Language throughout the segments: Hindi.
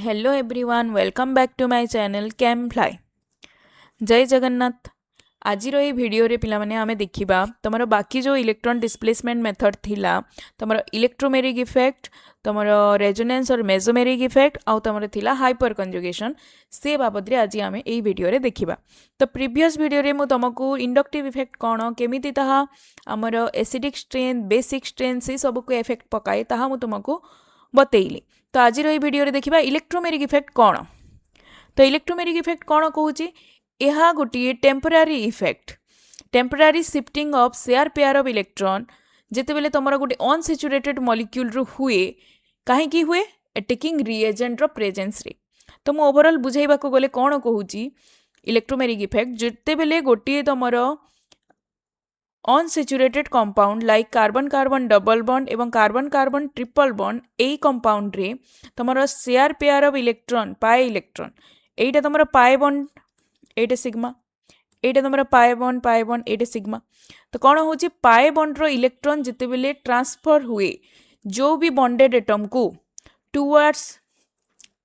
Hello everyone, welcome back to my channel कैम्फ्लाई। जय जगन्नाथ। आज ये भिडियो रे पिला माने आमे देखिबा तमरो बाकी जो इलेक्ट्रॉन डिस्प्लेसमेंट मेथड थिला, तमरो इलेक्ट्रोमेरिक इफेक्ट, तमरो रेजोनेंस और मेसोमेरिक इफेक्ट आउ तमरो थिला हाइपर कंजुगेशन, से बाबद रे आज आमे एई भिडियो रे देखिबा। तो प्रीवियस भिडियो रे मु तमको इंडक्टिव इफेक्ट कोन केमिति ताहा हमरो एसिडिक स्ट्रेन बेसिक स्ट्रेन से सब को इफेक्ट पकाए ताहा मु तुमको बतेइली। तो आज ये भिडियो रे देखिबा इलेक्ट्रोमेरिक इफेक्ट कौन। तो इलेक्ट्रोमेरिक इफेक्ट कौन कहूँ, यह गोटे temporary effect, temporary shifting of share pair of electron जिते बेले तुम गोटे अनसेचुरेटेड मॉलिक्यूल रु हुए, कहीं हुए अटैकिंग रिएजेंट रो प्रेजेंस रे। तो मु ओवरऑल बुझाइबा को गले कौन कहूँ इलेक्ट्रोमेरिक इफेक्ट जिते बेले गोटे तुमर unsaturated compound like carbon carbon double bond एवं कार्बन कार्बन ट्रिपल बॉन्ड एई कंपाउंड रे तुमर शेयर पेयर ऑफ इलेक्ट्रॉन पाए इलेक्ट्रॉन एटा तुमर पाए बॉन्ड एटा सिग्मा, एटा तुमर पाए बॉन्ड एटा सिग्मा। तो कौन होची पाए बॉन्ड रो इलेक्ट्रॉन जिते बेले ट्रांसफर हुए जो भी बॉन्डेड एटम को towards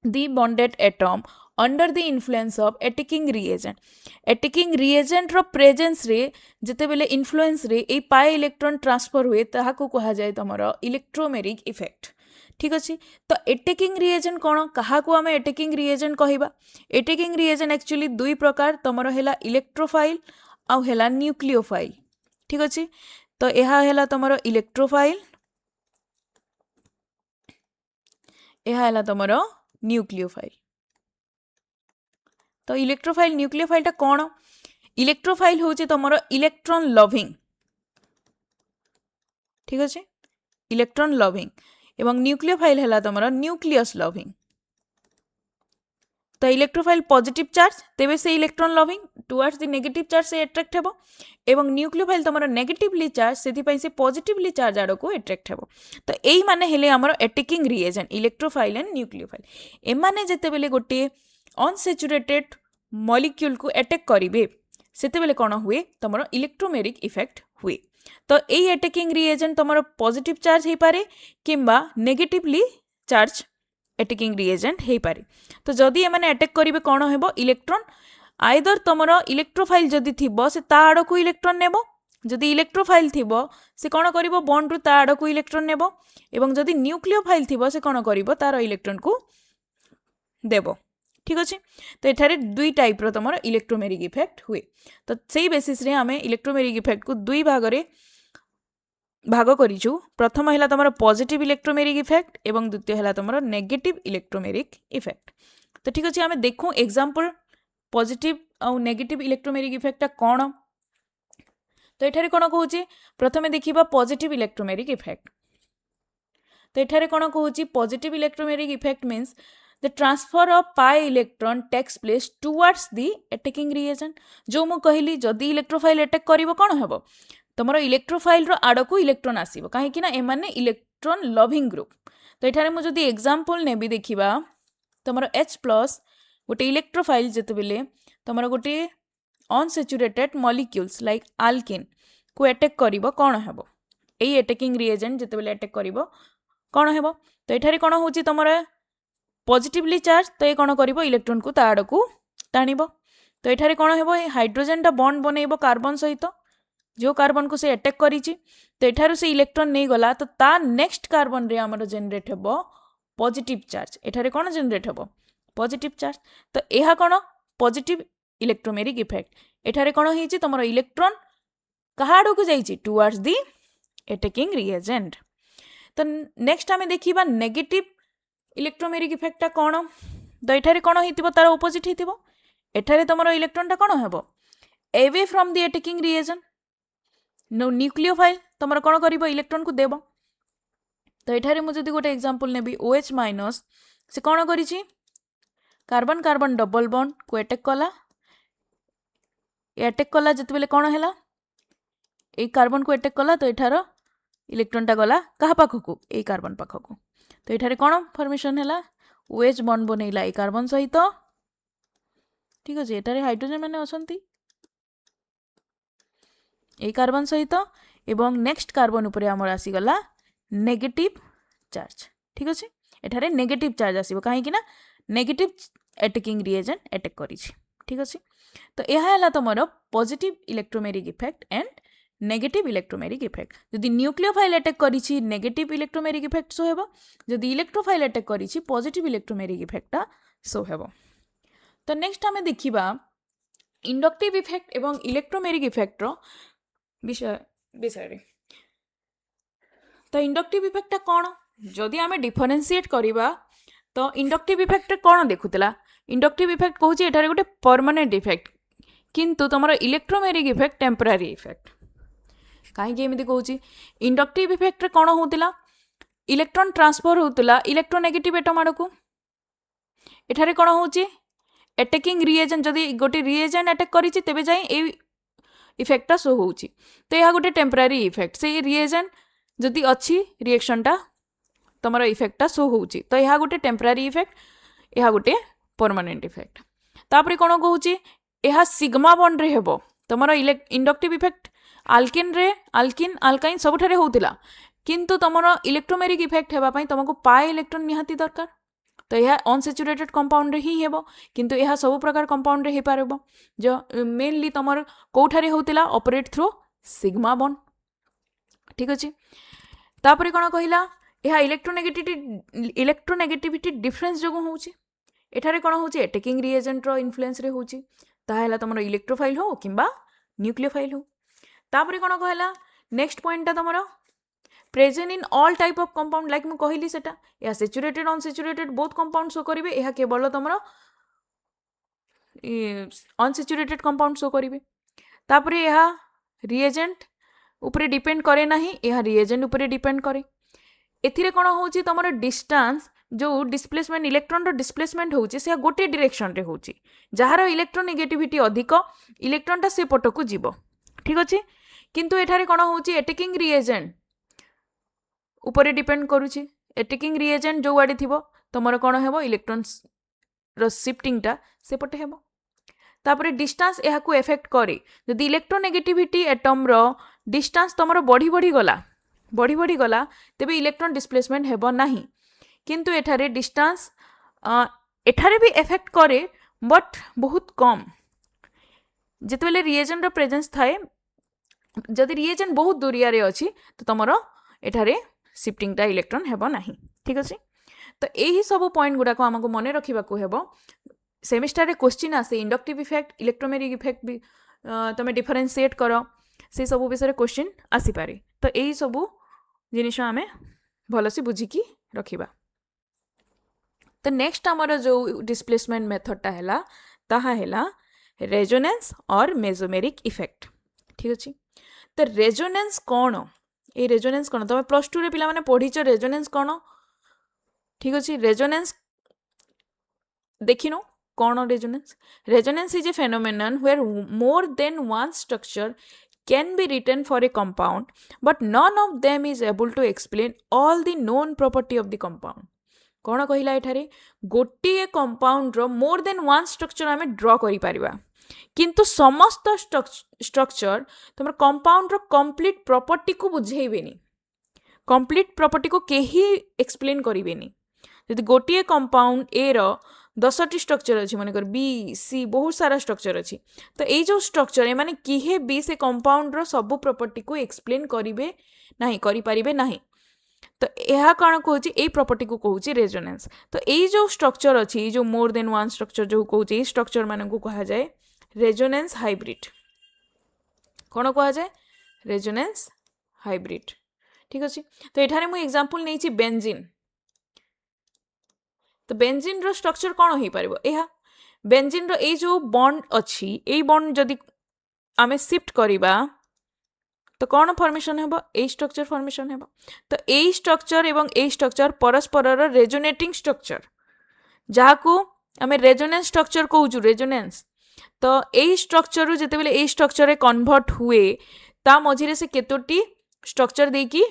the bonded atom under the influence of attacking reagent रो प्रेजेंस रे जिते बेले इन्फ्लुएंस रे ए पाए इलेक्ट्रॉन ट्रांसफर हुए ताहाको कहा जाए तमरो इलेक्ट्रोमेरिक इफेक्ट। ठीक अच्छे। तो एटेकिंग रिएजेंट कौन क्या आम एटेकिंग रिएजेंट कहवा। एटेकिंग रिएजेंट एक्चुअली दुई प्रकार तुमर है इलेक्ट्रोफाइल आउ है न्यूक्लियोफाइल। ठीक अच्छे। तो यह है तुमर इलेक्ट्रोफाइल, यह है तुमर न्यूक्लियोफाइल। तो इलेक्ट्रोफाइल न्यूक्लियोफाइल कौन, इलेक्ट्रोफाइल हूँ तुम इलेक्ट्रॉन लविंग। ठीक अच्छे, इलेक्ट्रॉन लविंग एवं न्यूक्लियोफाइल है तुम न्यूक्लियस लविंग। तो इलेक्ट्रोफाइल पॉजिटिव चार्ज तेबे से electron loving towards the negative charge से अट्रैक्ट हेबो एवं न्यूक्लियोफाइल तुम नेगेटिवली चार्ज से पॉजिटिवली चार्ज आड़ को अट्रैक्ट हेबो। तो यही माने हेले हमर attacking reagent electrophile and nucleophile. एमाने जेते बेले गोटे अनसेचुरेटेड मॉलिक्यूल को अटैक करिवे सेते बेले कोन हुए तुम इलेक्ट्रोमेरिक इफेक्ट हुए। तो यही अटैकिंग रिएजेंट तुम पॉजिटिव चार्ज हो पारे किंबा नेगेटिवली चार्ज अटैकिंग रिएजेंट हो पारे। तो जदि एमाने अटैक करिवे कोन हेबो इलेक्ट्रॉन आइदर तुमर इलेक्ट्रोफाइल जदि थिबो से ता आड़ को इलेक्ट्रॉन नेबो, जदि इलेक्ट्रोफाइल थिबो से कोन करिवो बॉन्ड रु ता आड़ को इलेक्ट्रॉन नेबो एवं जदि न्यूक्लियोफाइल थिबो से कोन करिवो तार इलेक्ट्रॉन को देबो। ठीक अच्छे। तो एठारे दुई टाइप रो तुमर इलेक्ट्रोमेरिक इफेक्ट हुए। तो सेही बेसिस रे आमे इलेक्ट्रोमेरिक इफेक्ट को दुई भाग रे भाग करिछु। प्रथम है तुम पॉजिटिव इलेक्ट्रोमेरिक इफेक्ट एवं द्वितीय है तुम नेगेटिव इलेक्ट्रोमेरिक इफेक्ट। तो ठीक अच्छे, आम देखूँ एग्जांपल पॉजिटिव और नेगेटिव इलेक्ट्रोमेरिक इफेक्ट कौन। तो एठारे कौन कहूँ प्रथमे देखिबा पॉजिटिव इलेक्ट्रोमेरिक इफेक्ट। तो एठारे कौन कहूँ positive electromeric effect means the transfer of pi electron takes place towards the attacking reagent. जो मु कहली जदि इलेक्ट्रोफाइल अटैक करिवो कौन हेबो तुमर इलेक्ट्रोफाइल रो आड़ को इलेक्ट्रॉन आसीबो कहीं ना एमाने इलेक्ट्रॉन लविंग ग्रुप। तो एठारे मु जदि एग्जांपल नेबी देखिबा तुमर H+ गोटे इलेक्ट्रोफाइल जेते बेले तुमर गोटे अनसेचुरेटेड मॉलिक्यूल्स लाइक आल्केन को अटैक करिवो कौन हेबो एई अटैकिंग रिएजेंट जेते बेले अटैक करिवो कौन हेबो। तो एठारे कौन होची तुमर पॉजिटिवली चार्ज, तो ये कौन करिवो इलेक्ट्रॉन को ता आड़ को टाणिबो। तो एठारे कौन हेबो हाइड्रोजन टा बॉन्ड बनेइबो कार्बन सहित जो कार्बन को से अटैक करिछि। तो एठारु से इलेक्ट्रॉन नहीं गला तो ता नेक्स्ट कार्बन रे हमर जनरेट हेबो पॉजिटिव चार्ज। एठारे कौन जनरेट हेबो पॉजिटिव चार्ज। तो यह कौन पॉजिटिव इलेक्ट्रोमेरिक इफेक्ट। एठारे कौन होईछि तुमर इलेक्ट्रॉन कहा आड़ को जाइछि टुवर्ड्स दी अटैकिंग रिएजेंट। तो नेक्स्ट आमे देखिबा नेगेटिव इलेक्ट्रोमेरिक इफेक्ट कौन। तो एठारे कौन होइतिबो तार ऑपोजिट होइतिबो। एठारे तुमर इलेक्ट्रॉन टा कौन हेबो away from the attacking reagent. Nucleophile तुम कौन कर इलेक्ट्रॉन को देव। तो एठारे मुझे गोटे एग्जांपल नेबी OH- से कौन करिछि कार्बन कार्बन डबल बॉन्ड को अटैक कला। अटैक कला जिते बेले कौन है ए कार्बन को अटैक कला। तो एठार इलेक्ट्रॉन टा गला कहा पाखकू ए कार्बन पाखकू। तो एठारे कौन फॉर्मेशन है OH बॉन्ड बनैला ए कार्बन सहित। ठीक अच्छे। एठारे हाइड्रोजन माने असंती ए कार्बन सहित एवं नेक्स्ट कार्बन उपरे आमर आसीगला नेगेटिव चार्ज। ठीक अच्छे। एठारे नेगेटिव चार्ज आसीबो कहीं ना नेगेटिव अटैकिंग रिएजेंट अटैक करी ठीक अच्छे। तो यह है तुम positive electromeric effect and negative electromeric effect. जदि न्यूक्लियोफाइल अटैक करी नेगेटिव इलेक्ट्रोमेरिक इफेक्ट शो हेबो, जदि इलेक्ट्रोफाइल अटैक करी पॉजिटिव इलेक्ट्रोमेरिक इफेक्टटा शो हेबो। तो नेक्स्ट आमे देखिबा इंडक्टिव इफेक्ट एवं इलेक्ट्रोमेरिक इफेक्ट रो विषय रे। तो इंडक्टिव इफेक्टटा कौन, जदि आमे डिफरेंशिएट करिबा तो इंडक्टिव इफेक्ट कौन देखुतला, इंडक्टिव इफेक्ट कहूँ एठारे गोटे परमानेंट इफेक्ट, किंतु तुम इलेक्ट्रोमेरिक इफेक्ट टेम्परारी इफेक्ट। कहीं एमती कहूँ इंडक्टिव इफेक्ट कौन होता, इलेक्ट्रॉन ट्रांसफर होता इलेक्ट्रोनेगेटिव एटम आड़ को। एठारे कौन होची अटैकिंग रिएजेंट, जदि गोटे रिएजेंट अटैक करी तेबे जाए ए इफेक्टटा शो होची। तो यह गोटे टेम्परारी इफेक्ट, से रिएजेंट जदि अच्छी रिएक्शनटा तुम इफेक्टटा शो होची। तो यह गोटे टेम्परारी इफेक्ट, यह गोटे परमानेंट इफेक्ट। तापर कौन कहूँ यह सिग्मा बॉन्ड रे हेबो। तुम इंडक्टिव इफेक्ट आल्किन रे आल्किन आल्काइन सबुठारे होतिला, किंतु तुम इलेक्ट्रोमेरिक इफेक्ट हेबापई तुमको पाए इलेक्ट्रॉन निहाती दरकार। तो यह अनसेचुरेटेड कंपाउंड रे ही हेबो, किंतु यह सब प्रकार कंपाउंड रे हे पारबो। जो मेनली तुम कोठारे होतिला ऑपरेट थ्रू सिग्मा बॉन्ड, ठीक अछि। तापर कौन कहला यह इलेक्ट्रोनेगेटिविटी डिफरेंस जो होउची, एठारे कौन होउची अटैकिंग रिएजेंट रो इन्फ्लुएंस रे होउची, ताहेला तुम इलेक्ट्रोफाइल हो किंबा न्यूक्लियोफाइल हो। तापर कौन कहला नेक्स्ट पॉइंट तुम present in all type of compound, like मु कहली सेटा या saturated unsaturated both compound show करिवे, यह केवल तुम अनसैचुरेटेड कंपाउंड शो करिवे। तापर यह रिएजेंट उपरे डिपेंड करे नाही, यह रिएजेंट उपरे डिपेंड करे। एथिरे कौन होउची तुम डिस्टेंस जो डिस्प्लेसमेंट इलेक्ट्रॉन रो डिस्प्लेसमेंट होउची से गोटे डायरेक्शन रे होउची, जहार इलेक्ट्रोनेगेटिविटी अधिक इलेक्ट्रॉनटा से पटकू जीवो, ठीक अछि। किंतु एठारे कौन होउची अटैकिंग रिएजेंट उपरे डिपेंड करूची, अटैकिंग रिएजेंट जो आड़े थिबो तुमर कौन हेबो इलेक्ट्रॉन्स रो शिफ्टिंगटा से पटे हेबो। तापर डिस्टेंस यह को इफेक्ट करे, जदि इलेक्ट्रोनेगेटिविटी एटम रो डिस्टेंस तुमर बढ़ी गला तेबे इलेक्ट्रॉन डिस्प्लेसमेंट हेबो नाही। किंतु एठारे डिस्टेंस एठारे भी इफेक्ट करे बट बहुत कम। जेतेबेले रिएजेंट रो प्रेजेंस थाए, जदि रिएजेंट बहुत दूरिया रे अछि तो तुमर एठारे शिफ्टिंगटा इलेक्ट्रॉन हेबो नाही, ठीक अछि। तो यही सब पॉइंट गुडा को हमको मन रखिबा को हेबो। सेमिस्टर रे क्वेश्चन आसे इंडक्टिव इफेक्ट इलेक्ट्रोमेरिक इफेक्ट भी तुम डिफरेंशिएट करो, से सब विषय क्वेश्चन आसी पारे। तो यही सब जिनिस आमे भलसे बुझिकी रखिबा। तो नेक्स्ट आमर जो डिस्प्लेसमेंट मेथडटा हैला ताहा हैला रेजोनेंस और मेसोमेरिक इफेक्ट, ठीक अछि। तो रेजोनेंस कौन, ये रेजोनेंस कौन तुम प्लस टू रे पिला माने पढ़ीच रेजोनेंस कौन, ठीक अछि। रेजोनेंस देखिनो कौन resonance, resonance is a phenomenon where more than one structure can be written for a compound but none of them is able to explain all the known property of the compound। कौन कहला एठारे गोटे कंपाउंड रो मोर देन वन स्ट्रक्चर आमे ड्रॉ करि परिबा, किंतु समस्त स्ट्रक्चर तुम कंपाउंड रो कंप्लीट प्रॉपर्टी को बुझेइबेनी, कंप्लीट प्रॉपर्टी को केही एक्सप्लेन करिवेनी। यदि गोटे कंपाउंड ए रो 10टी स्ट्रक्चर अच्छी, मनकर बी सी बहुत सारा स्ट्रक्चर अच्छी, तो ये जो स्ट्रक्चर माने किहे भी से कंपाउंड रो सब प्रॉपर्टी को एक्सप्लेन करिवे नाही, करि परिबे नाही। तो यह कौन कहूँ ये प्रॉपर्टी को कहूँ रेजोनेंस। तो ये जो स्ट्रक्चर अच्छी जो मोर देन वन स्ट्रक्चर जो कहूँ ये स्ट्रक्चर मान को कहा जाए रेजोनेंस हाइब्रिड। कौन कहा जाए रेजोनेंस हाइब्रिड, ठीक अच्छे। तो एठारे मु एग्जांपल नहीं बेंजीन। तो बेंजीन रो स्ट्रक्चर कौन हो पारिबो, यह बेंजीन रो ए जो बॉन्ड अच्छी ए बॉन्ड जदि आमे शिफ्ट करिबा तो कौन फॉर्मेशन हेबो ए स्ट्रक्चर फॉर्मेशन हेबो। तो ए स्ट्रक्चर एवं ए स्ट्रक्चर परस्पर रेजोनेटिंग स्ट्रक्चर जहाँ को आमे रेजोनेंस स्ट्रक्चर कहूँ रेजोनेंस। तो ए स्ट्रक्चर रु जेतेबेले ए स्ट्रक्चर रे कन्वर्ट हुए ता मझिरे से केतोटी स्ट्रक्चर देकी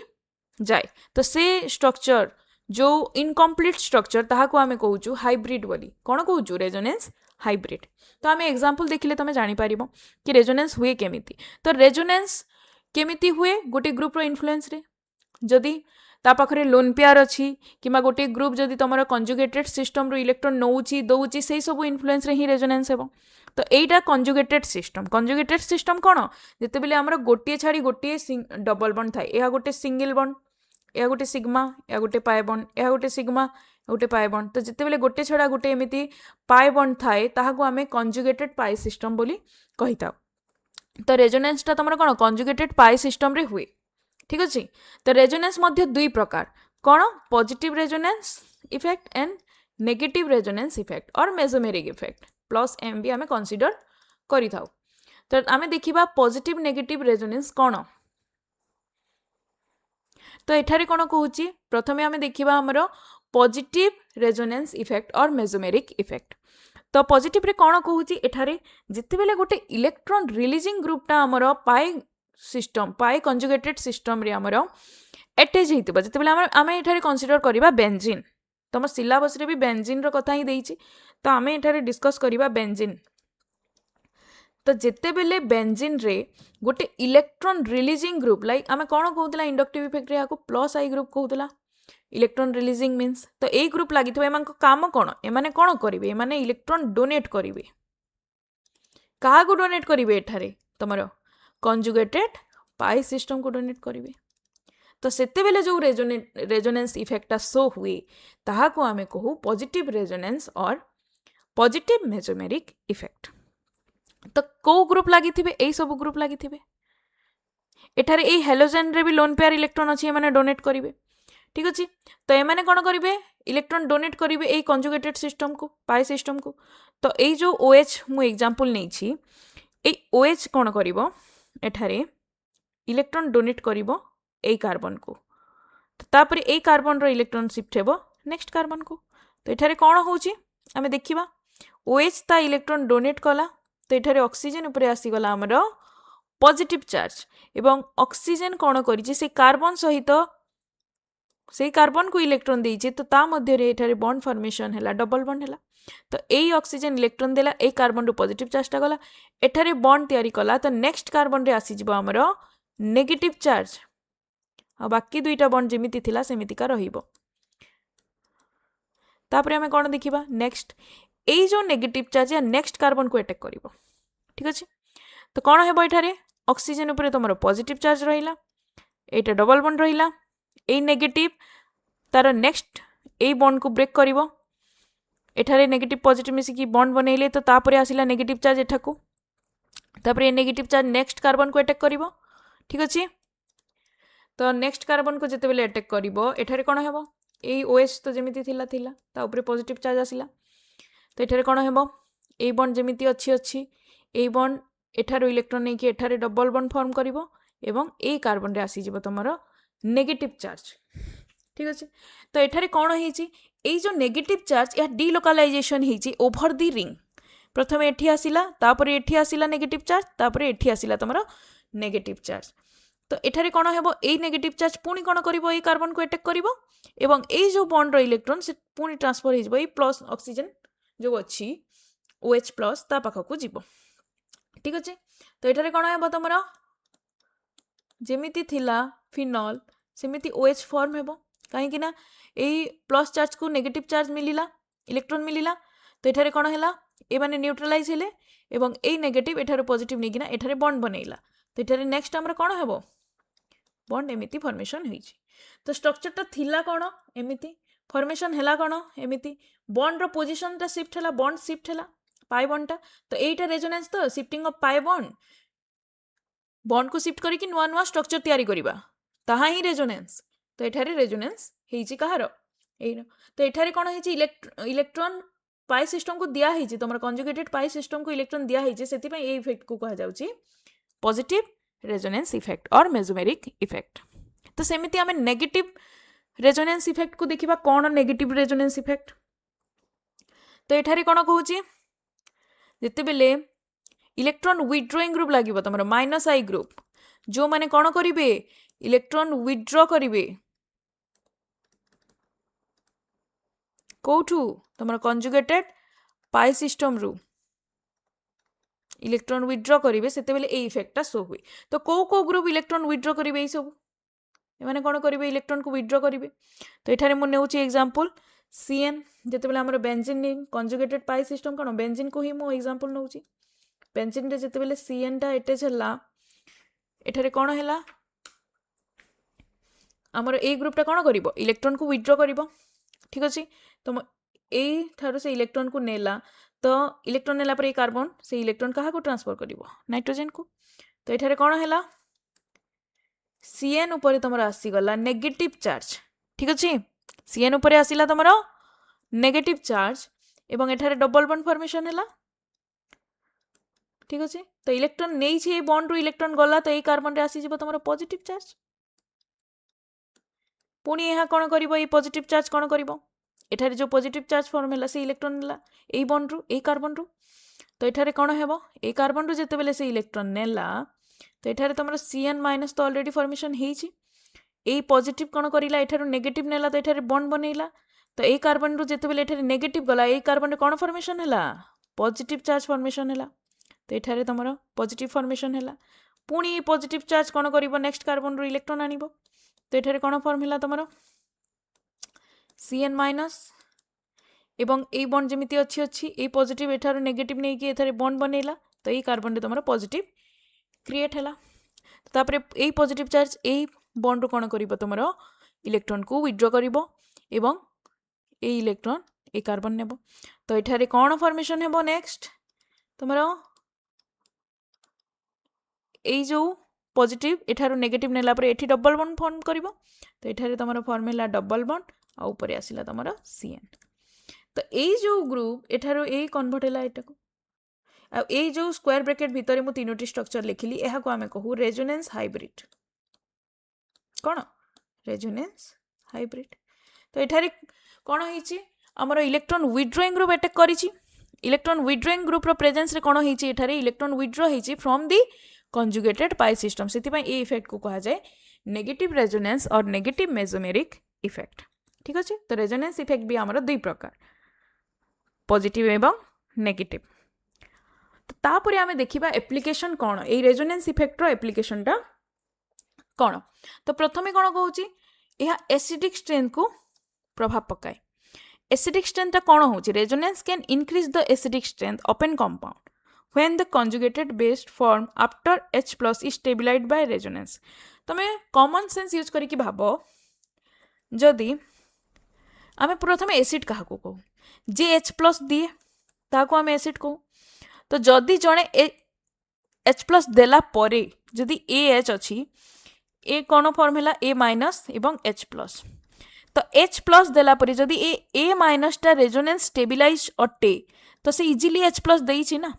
जाए, तो से स्ट्रक्चर जो इनकम्प्लीट स्ट्रक्चर ताहा को आमे कहूँ हाइब्रिड बोली। कौन कहूँ रेजोनेंस हाइब्रिड। तो आमे एग्जांपल देखिले तमे जानि पारिबो कि रेजोनेंस हुए केमिति। तो रेजोनेंस केमिति हुए गोटे ग्रुप रो इन्फ्लुएंस रे, जदि ता पाखरे लोन पेयर अच्छी कि गोटे ग्रुप जदि तुम कंजुगेटेड सिस्टम रू इलेक्ट्रॉन नौची दौची से सब इन्फ्लुएंस रे ही रेजोनेंस हेबो। तो एटा कंजुगेटेड सिस्टम कौन जिते बेले आमर गोटे छाड़ी गोटे डबल बॉन्ड थाए यह गोटे सिंगल बॉन्ड यह गोटे सिग्मा यह गोटे पाए बॉन्ड यह गोटे सिग्मा गोटे पाए बॉन्ड। तो जिते बेले गोटे छड़ा गोटे एमती पाए बॉन्ड थाए ताहाको आमे कंजुगेटेड पाई सिस्टम बोली कहि थाउ। तो रेजोनेंस टा तुम कौन कंजुगेटेड पाई सिस्टम रे हुए। ठीक अच्छे। तो रेजोनेंस मध्य दुई प्रकार कौन positive resonance effect and negative resonance effect और मेसोमेरिक इफेक्ट प्लस एम भी आमे कंसीडर करि थाउ। तो आमे देखिबा पॉजिटिव नेगेटिव रेजोनेंस कौन। तो एठारे कौन कहूची प्रथमे आमे देखिबा हमर पॉजिटिव रेजोनेंस इफेक्ट और मेसोमेरिक इफेक्ट। तो पॉजिटिव रे कौन कहूची एठारे जिते बेले गोटे इलेक्ट्रॉन रिलीजिंग ग्रुपटा हमर पाई सिस्टम पाई कंजुगेटेड सिस्टम रे हमर अटैच हेतिबा जिते बेले आमे एठारे कंसीडर करिबा बेंजीन। तुम सिलेबस रे भी बेंजीन रो कथा ही देइची तो आमे एठारे डिस्कस करिबा बेंजीन। तो जिते बेले बेंजीन रे गोटे इलेक्ट्रॉन रिलीजिंग ग्रुप लाइक आमे कौन कहउतला इंडक्टिव इफेक्ट रे याको प्लस आई ग्रुप कहउतला इलेक्ट्रॉन रिलीजिंग मीन्स। तो ए ग्रुप लागि तो एमान काम कौन एमाने कौन करिवे एमाने इलेक्ट्रॉन डोनेट करिवे कहा को डोनेट करिवे एठारे तमरो कंजुगेटेड पाई सिस्टम को डोनेट करिवे। तो सेते बेले जो रेजोनेंस इफेक्टा शो हुए ताहा को आमे कहू पॉजिटिव रेजोनेंस और पॉजिटिव मेसोमेरिक इफेक्ट। तो को ग्रुप लागि थिबे एई सब ग्रुप लागि थिबे एठारे एई हेलोजेन रे भी लोन पेयर इलेक्ट्रॉन अछि एमाने डोनेट करिवे। ठीक अछि। तो एमाने कोन करिवे इलेक्ट्रॉन डोनेट करिवे एई कंजुगेटेड सिस्टम को पाई सिस्टम को। तो एई जो OH मु एग्जांपल नै छी एई OH कोन करिवो एठारे इलेक्ट्रॉन डोनेट करिवो एई कार्बन को तापर एई कार्बन रो इलेक्ट्रॉन शिफ्ट हेबो नेक्स्ट कार्बन को। तो एठारे कोन होउची आमे देखिबा OH ता इलेक्ट्रॉन डोनेट कला तो एठारे ऑक्सीजन ऊपर आसी गला हमरो पॉजिटिव चार्ज एवं ऑक्सीजन कोन करिछि से कार्बन सहित से कार्बन को इलेक्ट्रॉन देइछि तो ता मध्य रे एठारे बॉन्ड फॉर्मेशन हैला डबल बॉन्ड हैला। तो एई ऑक्सीजन इलेक्ट्रॉन देला एई कार्बन रो पॉजिटिव चार्ज ता गला एठारे बॉन्ड तयारी कला तो नेक्स्ट कार्बन रे आसी जिवो हमरो नेगेटिव चार्ज आ बाकी दुईटा बॉन्ड जेमिति थिला सेमिति का रहिबो। तापरे हमें कोन देखिबा नेक्स्ट एई जो नेगेटिव चार्ज या नेक्स्ट कार्बन को अटैक करिवो। ठीक अछि। तो कोन हेबो एठारे ऑक्सीजन ऊपर तमरो पॉजिटिव चार्ज रहिला एटा डबल बॉन्ड रहिला ए नेगेटिव तार नेक्स्ट ए बॉन्ड को ब्रेक करिवो एठारे नेगेटिव पॉजिटिव मिसी की बॉन्ड बनैले तो तापरे आसिला नेगेटिव चार्ज एठाको तापरे ए नेगेटिव चार्ज नेक्स्ट कार्बन को अटैक करिवो। ठीक अछि। तो नेक्स्ट कार्बन को जते बेले अटैक करिवो एठारे कोन हेबो ए OH तो जेमिति थिला ता ऊपर पॉजिटिव चार्ज आसिला तो एठारे कोन हेबो ए बॉन्ड जेमिति अछि ए बॉन्ड एठारो इलेक्ट्रॉन नै कि एठारे डबल बॉन्ड फॉर्म करिवो एवं ए कार्बन रे आसी जिवो तमरो नेगेटिव चार्ज। ठीक अछि। तो एठारे कोन हेछि ए जो नेगेटिव चार्ज या डिलोकलाइजेशन हेछि ओवर द रिंग प्रथमे एठी आसिला तापरे एठी आसिला नेगेटिव चार्ज तापरे एठी आसिला तमरो नेगेटिव चार्ज। तो एठारे कोन हेबो ए नेगेटिव चार्ज पुनी कोन करिवो ए कार्बन को अटैक करिवो एवं ए जो बॉन्ड रो इलेक्ट्रॉन से पुनी ट्रांसफर हेजिवो ए प्लस ऑक्सीजन जो अछि OH प्लस ता पाखकु जिवो। ठीक अछि। तो एठारे कोन हेबो तमरो जेमिति थिला फिनॉल सेमिति OH फॉर्म हेबो काहे कि ना एई प्लस चार्ज को नेगेटिव चार्ज मिलिला इलेक्ट्रॉन मिलिला तो एठारे कोन हैला ए माने न्यूट्रलाइज हेले एवं ए नेगेटिव एठारे पॉजिटिव नै किना एठारे बॉन्ड बनैला तो एठारे नेक्स्ट हमरा कोन हेबो बॉन्ड एमिति फॉर्मेशन होईछि। तो स्ट्रक्चर ता थिला कोन एमिति फॉर्मेशन हैला कोन एमिति बॉन्ड रो पोजीशन ता शिफ्ट हैला बॉन्ड शिफ्ट हैला पाई बॉन्ड ता तो एटा रेजोनेंस तो शिफ्टिंग ऑफ पाई बॉन्ड को शिफ्ट करिकि नुआ नुआ स्ट्रक्चर तयारी करिबा ताहा ही रेजोनेंस। तो एठारे रेजोनेंस हेछि कहारो एई तो एठारे कोन हेछि इलेक्ट्रॉन पाई सिस्टम को दिया हेछि तमर कंजुगेटेड पाई सिस्टम को इलेक्ट्रॉन दिया हेछि सेति पय ए इफेक्ट को कहा जाउछि पॉजिटिव रेजोनेंस इफेक्ट और मेसोमेरिक इफेक्ट। तो सेमिति हमें नेगेटिव रेजोनेंस इफेक्ट को देखिबा कोन नेगेटिव रेजोनेंस इफेक्ट। तो एठारे कोन कहूछि जते बेले इलेक्ट्रॉन विथड्रॉइंग ग्रुप लागिबो तमर माइनस आई ग्रुप जो माने कोन करिवे इलेक्ट्रॉन विथड्रॉ करिवे कोठू तमर कंजुगेटेड पाई सिस्टम रु इलेक्ट्रॉन विथड्रॉ करिवे सेते बेले ए इफेक्टटा शो हुए। तो को ग्रुप इलेक्ट्रॉन विथड्रॉ करिवे ए सब एमाने कौन करेंगे इलेक्ट्रॉन को विथड्रॉ करेंगे तो ये मुझे नेउची एग्जांपल CN जितेबाला आमर benzene ring conjugated pi system कौन बेंजीन को ही मो एग्जांपल नउची बेंजीन रे जितेबाला CN टा अटैच हला एठारे कौन हैला आमर ए ग्रुप टा कौन करिवो इलेक्ट्रॉन को विथड्रॉ करिवो ठीक अछि तो ए थारो से इलेक्ट्रॉन को नेला तो इलेक्ट्रॉन नेला पर ए कार्बन से इलेक्ट्रॉन कहा को ट्रांसफर करिवो नाइट्रोजन को तो एठारे कौन हैला CN ऊपर तुम आसीगला नेगेटिव चार्ज ठीक अच्छे CN ऊपर आसिला तुम नेगेटिव चार्ज एवं एठारे डबल बॉन्ड फॉर्मेशन हैला ठीक अच्छे तो इलेक्ट्रॉन नहीं छे बॉन्ड रु इलेक्ट्रॉन गला तो ए कार्बन रे आसी जिवो तुम पॉजिटिव चार्ज पुणी यह कौन करिवो ए पॉजिटिव चार्ज कौन करिवो एठारे जो पॉजिटिव चार्ज फॉर्म हैला से इलेक्ट्रॉन नेला ए बॉन्ड रु ए कार्बन रु तो एठारे कौन हेबो ए कार्बन रु जेते बेले से इलेक्ट्रॉन नेला तो एठारे तुम CN माइनस तो ऑलरेडी फॉर्मेशन हेची ए पॉजिटिव कौन करिला एठारे नेगेटिव नेला तो एठारे बॉन्ड बनैला तो ए कार्बन रु जेते बेले एठारे नेगेटिव गला ए कार्बन रे कौन फॉर्मेशन हैला पॉजिटिव चार्ज फॉर्मेशन हैला तो एठारे तुम पॉजिटिव फॉर्मेशन हैला पुणी पॉजिटिव चार्ज कौन करिवो नेक्स्ट कार्बन रु इलेक्ट्रॉन आनिबो तो एठारे कौन फॉर्म हैला तुम CN माइनस एवं ए बॉन्ड जमिति अच्छी अच्छी ए पॉजिटिव एठारो नेगेटिव नहीं कि एठारे बॉन्ड बनैला तो ए कार्बन रे तुम पॉजिटिव क्रिएट हैला तापरे ए पॉजिटिव चार्ज ए बॉन्ड रु कौन करिवो तुम इलेक्ट्रॉन को विथड्रॉ करिवो एवं ए इलेक्ट्रॉन ए कार्बन नेबो तो एठारे कौन फॉर्मेशन हेबो नेक्स्ट तुम ए जो पॉजिटिव एठारो नेगेटिव नेला पर एठी डबल बॉन्ड फॉर्म करिवो तो एठारे तुम फॉर्म हैला डबल बॉन्ड आ ऊपर आसिला तुम CN तो ए जो ग्रुप एठारो ए कन्वर्ट हैला एटा को ए जो स्क्वायर ब्रैकेट भितर मु तीनोटी स्ट्रक्चर लिखिली एहा को आमे कहू रेजोनेंस हाइब्रिड कौन रेजोनेंस हाइब्रिड तो एठारे कौन होईची हमर इलेक्ट्रॉन विथड्रॉइंग ग्रुप अटैक करिची इलेक्ट्रॉन विथड्रॉइंग ग्रुप रो प्रेजेंस रे कौन होईची एठारे इलेक्ट्रॉन विथड्रॉ होईची from the conjugated pi system सेति पई ए इफेक्ट को कहा जाए नेगेटिव रेजोनेंस और नेगेटिव मेसोमेरिक इफेक्ट ठीक अछि तो रेजोनेंस इफेक्ट भी हमर दुई प्रकार पॉजिटिव एवं नेगेटिव तो तापरे आमे देखिबा एप्लीकेशन कौन ए रेजोनेंस इफेक्ट रो एप्लीकेशन टा कौन तो प्रथमे कौन कहूची यह एसिडिक स्ट्रेंथ को प्रभाव पकाए एसिडिक स्ट्रेंथ कौन होची resonance can increase the acidic strength of an compound when the conjugated base form after H+ is stabilized by resonance तमे कॉमन सेंस यूज करिकि भाबो जदि आमे प्रथमे एसिड काहा को कहू जे H+ दिए ताको आमे एसिड कहू तो जदि जड़े H+ देला परे जदि AH अच्छी ए कौन फॉर्म है A माइनस एवं H+ तो H+ देला परे जदि ए माइनस टा रेजोनेंस स्टेबिलाइज अटे तो से इजिली H+ देइछि ना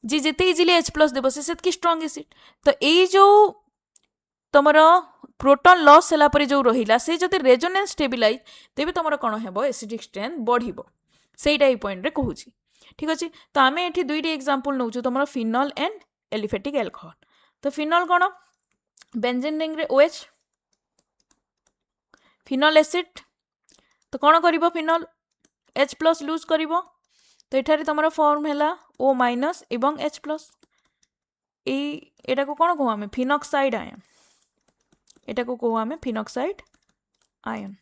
जी जेते इजिली H+ देबो से सेतकी स्ट्रांग एसिड तो ए जो तमर प्रोटॉन लॉस होला परे जो रहिला से जदि रेजोनेंस स्टेबिलाइज तेबे तमर कोन हेबो एसिडिक स्ट्रेंथ बढ़िबो सेइटा ई पॉइंट रे कहूची ठीक अछि तो आमे एठी दुईटी एग्जांपल नउछु तमर फिनॉल एंड एलिफेटिक अल्कोहल तो फिनॉल कोन बेंजीन रिंग रे OH फिनॉल एसिड तो कोन करिवो फिनॉल H+ लूज करिवो तो एठारे तमर फॉर्म हैला O- एवं H+ एटा को कोन कहू आमे फिनॉक्साइड आयन एटा को कहू आमे फिनॉक्साइड आयन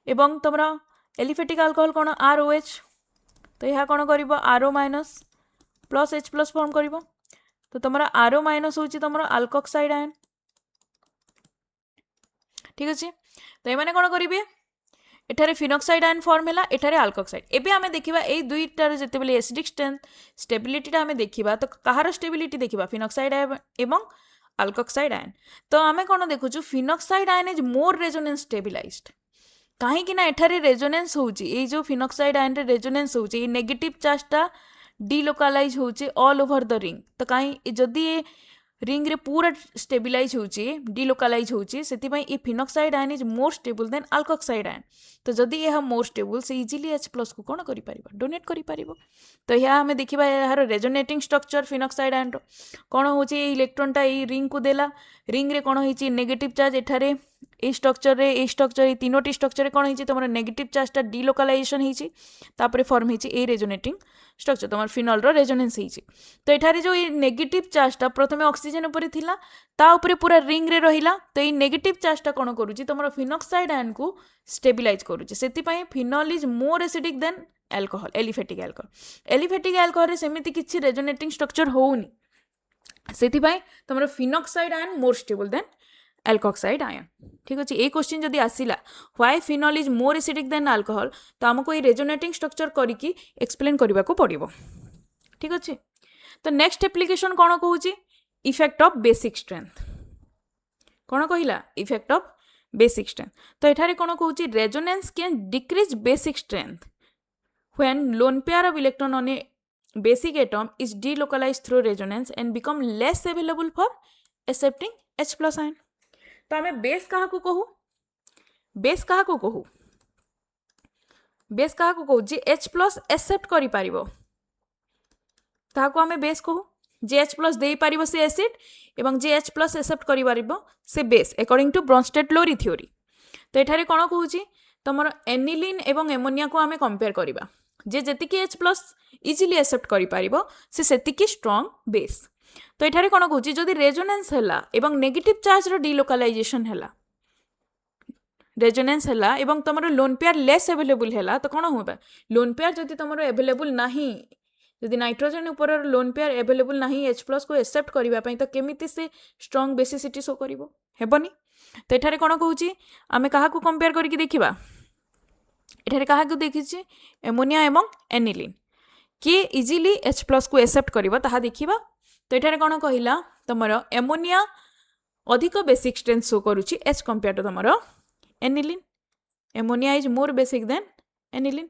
एवं तमरा एलिफेटिक अल्कोहल कोन ROH तो यह कौन कर RO- प्लस H+ फॉर्म कर तो तुम RO- हूँ तुम अल्कोक्साइड आयन ठीक अच्छे तो ये कौन करेंगे एठारे फिनॉक्साइड आयन फॉर्म है एठारे अल्कोक्साइड एबे आमे देखिबा ए दुईटार जेतेबेले एसिडिक स्ट्रेंथ स्टेबिलिटी आमे देखिबा तो कहार स्टेबिलिटी देखिबा फिनॉक्साइड एवं अल्कोक्साइड आयन तो आमे कौन देखुछु phenoxide ion is more resonance stabilized कहीं ना एठारे रेजोनेंस होची ए जो फिनॉक्साइड आयन रे रेजोनेंस होची ए नेगेटिव चार्जटा डिलोकालाइज होची ऑल ओवर द रिंग तो कहीं जदि ए रिंग रे पूरा स्टेबिलाइज होची डिलोकालाइज होची सेति पई ए phenoxide ion is more stable than alkoxide ion तो जदि यह मोर स्टेबल से इजिली H+ को कोन करि परिबा डोनेट करि परिबो तो यह हमें देखिबा यार रेजोनेटिंग स्ट्रक्चर फिनॉक्साइड आयन रो कोन होची इलेक्ट्रॉन टा ए रिंग को देला रिंग रे कोन होची नेगेटिव चार्ज एठारे এই স্ট্রকচরে এই স্ট্রকচর এই তিনোটি স্ট্রকচরে কোণ হয়েছে তোমার নেগেটিভ চার্জটা ডিলোকালাইজেসন হয়েছে তাপরে ফর্ম হয়েছে এই রেজোনেটিং স্ট্রকচর তোমার ফিনলর রেজোনেন্স হয়েছে তো এখানে যে এই নেগেটিভ চার্জটা প্রথমে অক্সিজেন উপরে থিলা তা উপরে পুরা রিংরে রহিলা তো এই নেগেটিভ চার্জটা কোণ করুଛି তোমার ফিনক্সাইড আয়নকু স্টেবিলাইজ করুଛି সেতিপাই phenol is more acidic than alcohol aliphatic alcohol रे सेमिति किछि रेजोनेटिंग स्ट्रक्चर होउनी सेतिपाई तमरो phenoxide ion more stable than alkoxide ion ठीक अछि ए क्वेश्चन जदी आसिला why phenol is more acidic than alcohol तो हमको ए रेजोनेटिंग स्ट्रक्चर करिकि एक्सप्लेन करबा को पड़िबो ठीक अछि तो नेक्स्ट एप्लीकेशन कोन कहूची इफेक्ट ऑफ बेसिक स्ट्रेंथ कोन कहिला इफेक्ट ऑफ बेसिक स्ट्रेंथ तो एठारे कोन कहूची resonance can decrease basic strength when lone pair of electron on a basic atom is delocalized through resonance and become less available for accepting H plus ion. तो हमें बेस कहा को कहू बेस कहा को कहू बेस कहा को कहू जे H plus accept करि पारिबो ताहा को हमें बेस कहू जे H plus देई पारिबो से एसिड एवं जे H plus accept करि पारिबो से बेस अकॉर्डिंग टू ब्रोंस्टेड-लोरी थ्योरी तो एठारे कोन कहूची तमर एनिलीन एवं एमोनिया को हमें कंपेयर करिबा जे जेतिकी H plus इजिली एक्सेप्ट करि पारिबो से सेतिकी स्ट्रांग बेस तो एठारे कोन कहूची जदि रेजोनेंस हैला एवं नेगेटिव चार्ज रो डिलोकालाइजेशन हैला रेजोनेंस हैला एवं तमरो लोन पेयर लेस अवेलेबल हैला तो कोन होबा लोन पेयर जदि तमरो अवेलेबल नाही जदि नाइट्रोजन ऊपर लोन पेयर अवेलेबल नाही H plus को एक्सेप्ट करिबा पई तो केमिति से स्ट्रांग बेसिसिटी शो करिवो हेबनी तो एठारे कोन कहूची आमे काहा को कंपेयर करिकि देखिबा एठारे काहा को देखिछि एमोनिया एवं एनिलीन के इजिली H plus को एक्सेप्ट करिवो ताहा देखिबा तो एठारे कोन कहिला तमरो एमोनिया अधिक बेसिक स्ट्रेंथ शो करूछि H कंपेयर टू तमरो aniline ammonia is more basic than aniline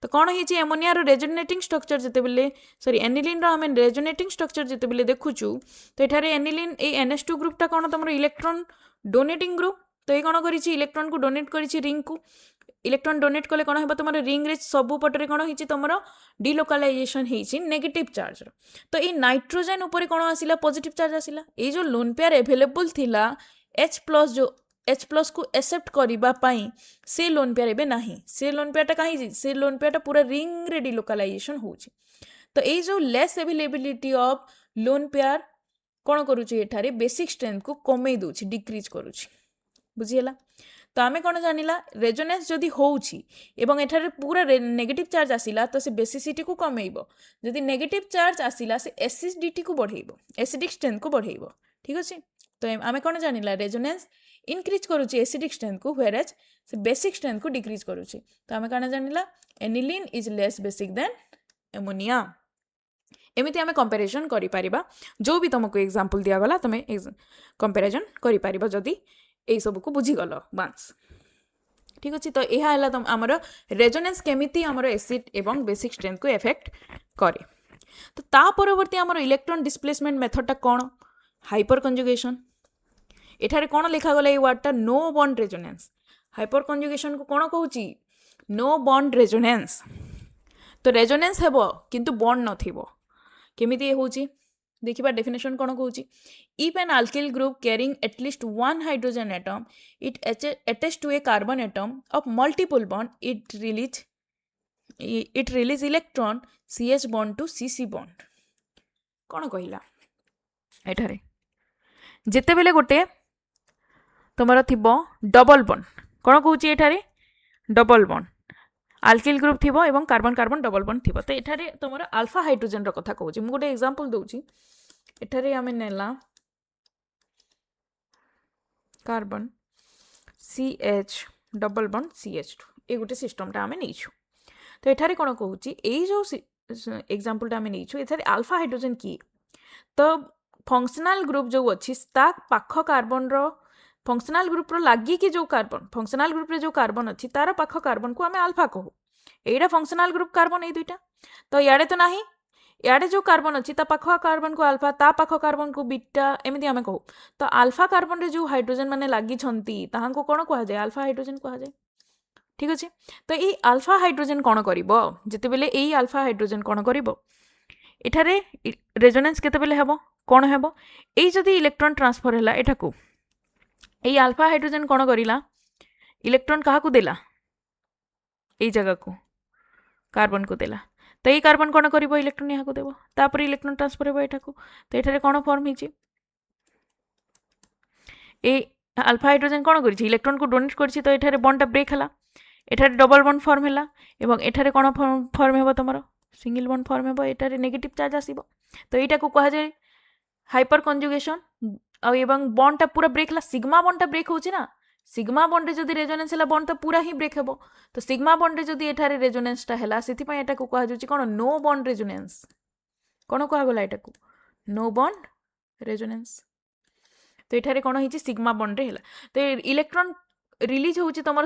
तो कोन हिछि एमोनिया रो रेजोनेटिंग स्ट्रक्चर जते बेले सॉरी एनिलीन रो हम रेजोनेटिंग स्ट्रक्चर जते बेले देखुछु तो एठारे एनिलीन ए NH2 ग्रुप ता कोन तमरो इलेक्ट्रॉन डोनेटिंग ग्रुप तो ये कौन करिछि इलेक्ट्रॉन को डोनेट करिछि रिंग को इलेक्ट्रॉन डोनेट कले कौन हेबा तमरो रिंग रे सबु पटरे कौन हिछि तमरो डिलोकालाइजेशन हिछि नेगेटिव चार्ज तो ए नाइट्रोजन ऊपर कौन आसिला पॉजिटिव चार्ज आसिला ए जो लोन पेयर अवेलेबल थिला H plus जो H plus को एक्सेप्ट करिबा पई से लोन पेयर एबे नाही से लोन पेयर ता काहे से लोन पेयर ता पूरा रिंग रे डिलोकालाइजेशन होछि तो ए जो less availability of lone pair कौन करूछि एठारे बेसिक स्ट्रेंथ को कमे दोछि डिक्रीज करूछि बुझियला तो आमे कौन जानिला रेजोनेंस जदि होउछि एवं एठारे पूरा नेगेटिव चार्ज आसिला तो से बेसिसिटी को कमेइबो जदि नेगेटिव चार्ज आसिला से एसिडिटी को बढ़ेइबो एसिडिक स्ट्रेंथ को बढ़ेइबो ठीक अछि तो आमे कौन जानिला रेजोनेंस इंक्रीज करूछि एसिडिक स्ट्रेंथ को व्हेरेज से बेसिक स्ट्रेंथ को डिक्रीज करूछि तो आमे कौन जानिला aniline is less basic than ammonia एमिति आमे कंपैरिजन करि परिबा जो भी तुमको एग्जांपल दिया गला तमे कंपैरिजन करि परिबा जदि ए सब को बुझी गलो वांस ठीक अछि तो एहा हला तम हमर रेजोनेंस केमिति हमर एसिड एवं बेसिक स्ट्रेंथ को इफेक्ट करे तो ता परवर्ती हमर इलेक्ट्रॉन डिस्प्लेसमेंट मेथड ता कोन हाइपर कंजुगेशन एठारे कोन लिखा गला ए वर्ड ता no bond resonance hyperconjugation को कोन कहूची नो बॉन्ड रेजोनेंस तो रेजोनेंस हेबो किंतु बॉन्ड नथिबो केमिति होची देखिबा डेफिनेशन कोन कहूची if an alkyl group carrying at least one hydrogen atom it attaches to a carbon atom of multiple bond it release electron CH bond to CC bond कोन कहिला एठारे जेते बेले गोटे तमरा थिबो डबल बॉन्ड कोन कहूची एठारे डबल बॉन्ड alkyl ग्रुप थिबो एवं कार्बन कार्बन डबल बॉन्ड थिबो तो एठारे तमरा अल्फा हाइड्रोजन रो कथा कहूची मु गोटे एग्जांपल दोची एठारे हमें नेला carbon CH double bond CH2 ए गोटे सिस्टम ता हमें नैछु तो एठारे कोन कहूची ए जो एग्जांपल ता हमें नैछु एठारे अल्फा हाइड्रोजन की तो फंक्शनल ग्रुप जो अछि ता पाख कार्बन रो फंक्शनल ग्रुप रो लागी कि जो कार्बन फंक्शनल ग्रुप रे जो कार्बन अछि तार पाख कार्बन को हमें अल्फा कहू एटा फंक्शनल ग्रुप कार्बन ए दुईटा तो याडे तो नाही याडे जो कार्बन अछि ता पाख कार्बन को अल्फा ता पाख कार्बन को बीटा एमिति हमें कहू तो अल्फा कार्बन रे जो हाइड्रोजन माने लागी छंती ताहां को कोन कहा जाय अल्फा हाइड्रोजन कहा जाय ठीक अछि तो ए अल्फा हाइड्रोजन कोन करिवो जते बेले ए अल्फा हाइड्रोजन कोन करिवो एठारे रेजोनेंस केते बेले हेबो कोन हेबो ए जदी इलेक्ट्रॉन ट्रांसफर हला एठाकू এই আলফা হাইড্রোজেন কোণ করিলা ইলেকট্রন কাহাকু দেলা এই জায়গাকু কার্বন কু দেলা তো এই কার্বন কোণ করিব ইলেকট্রন ইয়াকু দেব তারপরে ইলেকট্রন ট্রান্সফর হব এটাকু তো এখানে কোণ ফর্ম হয়েছি এই আলফা হাইড্রোজেন কোণ করেছি ইলেকট্রন কু ডোনেট করেছি তো এখানে বন্ডটা ব্রেক হলা এখানে ডবল বন্ড ফর্ম হলা এবং এখানে কোণ ফর্ম হব তোমার সিঙ্গল বন্ড ফর্ম হব এটারে নেগেটিভ চার্জ আসিব তো এইটাকু কুহযায় হাইपर কনজুগেশন এবং বন্ডটা পুরা ব্রেক হলা সিগমা বন্ডটা ব্রেক হচ্ছে না সিগমা বন্ডে যদি রেজোনেন্স হলা বন্ড তো পুরা হি ব্রেক হব তো সিগমা বন্ডে যদি এঠারে রেজোনেন্সটা হলা সেথিপাই এটাকু কুহযাଉଛି কোণ নো বন্ড রেজোনেন্স কোণ কুহগলা এটাকু নো বন্ড রেজোনেন্স তো এঠারে কোণ হয়েছে সিগমা বন্ডে হলা তো ইলেকট্রন রিলিজ হচ্ছে তোমার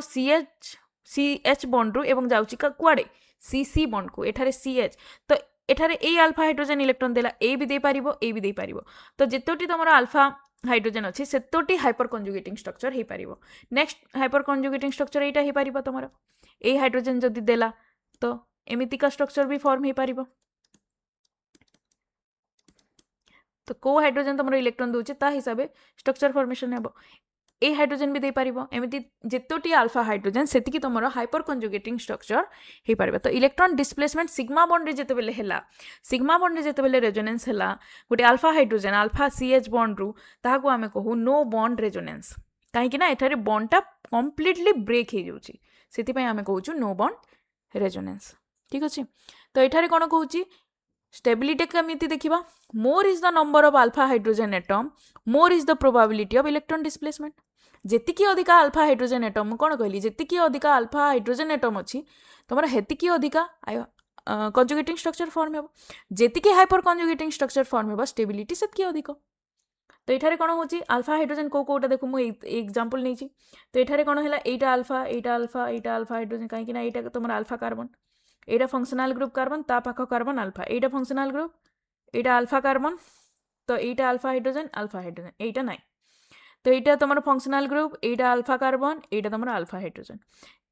সিএচ বন্ডরু এবং যাଉଛି কুয়াড়ে সিসি বন্ডকু এঠারে সিএচ তো এঠারে এই আলফা হাইড্রোজেন ইলেকট্রন দেলা এই বি দেই পারিব এই বি দেই পারিব তো যেতোটি তোমার আলফা হাইড্রোজেন ଅଛି সেতোটি হাইपर কনজুগেটিং স্ট্রকচর হই পারিব নেক্সট হাইपर কনজুগেটিং স্ট্রকচর এইটা হই পারিব তোমার এই হাইড্রোজেন যদি দেলা তো এমিতিকা স্ট্রকচর বি ফর্ম হই পারিব তো কো হাইড্রোজেন তোমার ইলেকট্রন দଉଛି তা হিসাবে স্ট্রকচর ফর্মেশন ହେବ এই হাইড্রোজেন বি দেই পারিব এমিতি যেতোটি আলফা হাইড্রোজেন সেতিকি তোমার হাইपर কনজুগেটিং স্ট্রকচর হই পারিব তো ইলেকট্রন ডিসপ্লেসমেন্ট সিগমা বন্ডে যেতেবেলে হেলা সিগমা বন্ডে যেতেবেলে রেজোনেন্স হেলা গোটে আলফা হাইড্রোজেন আলফা সিএচ বন্ডরু তাহাকু আমি कहू नो बॉन्ड रेजोनेंस कहीं एठारे बॉन्डटा कम्प्लीटली ब्रेक हो जाउची सेतिपई आमे कहूछु नो बॉन्ड रेजोनेंस ठीक अछि तो एठारे कोन कहूची स्टेबिलिटी केमिति देखिबा more is the number of alpha hydrogen atom more is the probability of electron displacement जेतिकी अधिका अल्फा हाइड्रोजन एटम कौन कहली जेतिकी अधिका अल्फा हाइड्रोजन एटम अच्छी तुम हेतिकी अधिका कंजुगेटिंग स्ट्रक्चर फॉर्म हे जेतिकी हाइपर कंजुगेटिंग स्ट्रक्चर फॉर्म हे स्टेबिलिटी सेतिकी अधिक तो ये कौन हो अल्फा हाइड्रोजन कौटा देखो मुझे एग्जांपल नहीं तो ये कौन है एटा अल्फा एटा अल्फा एटा अल्फा हाइड्रोजन कहीं यहाँ तुम अल्फा कार्बन एटा फंक्शनल ग्रुप कार्बन ता पाख कार्बन अल्फा एटा फंक्शनल ग्रुप एटा अल्फा कार्बन तो एटा अल्फा हाइड्रोजन एटा नाई तो यहाँ तुम फंक्शनल ग्रुप एटा अल्फा कार्बन एटा तुम अल्फा हाइड्रोजन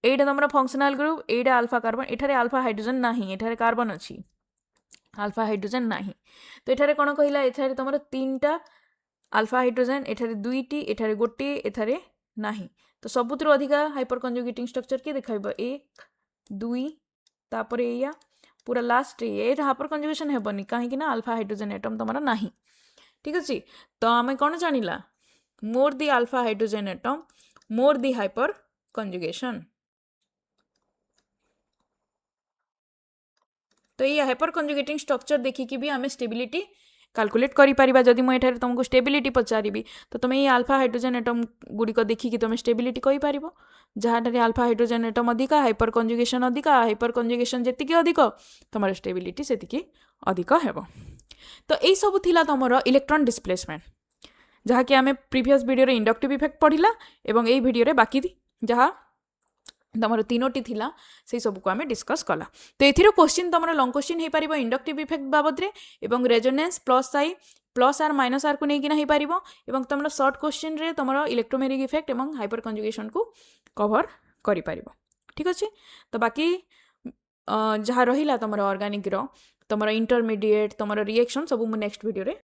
एटा तुम फंक्शनल ग्रुप एटा अल्फा कार्बन एठारे अल्फा हाइड्रोजन नहीं एठारे कार्बन अच्छी अल्फा हाइड्रोजन नहीं तो ये कौन कहला एठारे तुम तीन टा अल्फा हाइड्रोजन एठारे दुईटी एठारे गोटे एठारे नहीं तो सबुतिर अधिका हाइपर कंजुगेटिंग स्ट्रक्चर किए देखा एक दुई तापर या पूरा लास्ट ये हाइपर कंजुगेशन हेबनी कहीं अल्फा हाइड्रोजन एटम तुम नहीं ठीक अच्छे तो आम कौन जानिला मोर दी अल्फा हाइड्रोजन एटम मोर दी हाइपर कंजुगेशन तो ये हाइपर कंजुगेटिंग स्ट्रक्चर देखिकी भी आम स्टेबिलिटी कैलकुलेट करि परिबा जदि मु एठारे तुमको स्टेबिलिटी पचारिबी तो तुम ये अल्फा हाइड्रोजन एटम गुड़िक देखिकी तुम स्टेबिलिटी कहि पारिबो जहाँठारे अल्फा हाइड्रोजन एटम अधिका हाइपर कंजुगेशन अधिका हाइपर कंजुगेशन जेतिकी अधिक तुम स्टेबिलिटी सेतिकी अधिक हेबो तो यही सब थिला तुमर इलेक्ट्रॉन डिस्प्लेसमेंट जहाँकि आम प्रीवियस वीडियो इंडक्टिव इफेक्ट पढ़ला एवं यही वीडियो बाकी जहाँ तुम तीनोटी थिला से सब को आम डिस्कस कला तो ये क्वेश्चन तुम लंग क्वेश्चन हो पार इंडक्टिव इफेक्ट बाबद में resonance plus I plus R minus R को लेकिन हो पार तुम सर्ट क्वेश्चन रे तुम इलेक्ट्रोमेरिक इफेक्ट और हाइपर कंजुगेशन को कवर कर पार ठीक अच्छे तो बाकी जहाँ रहा तुम ऑर्गेनिक तुम इंटरमीडिएट तुम रिएक्शन सब मुझे नेक्स्ट वीडियो रे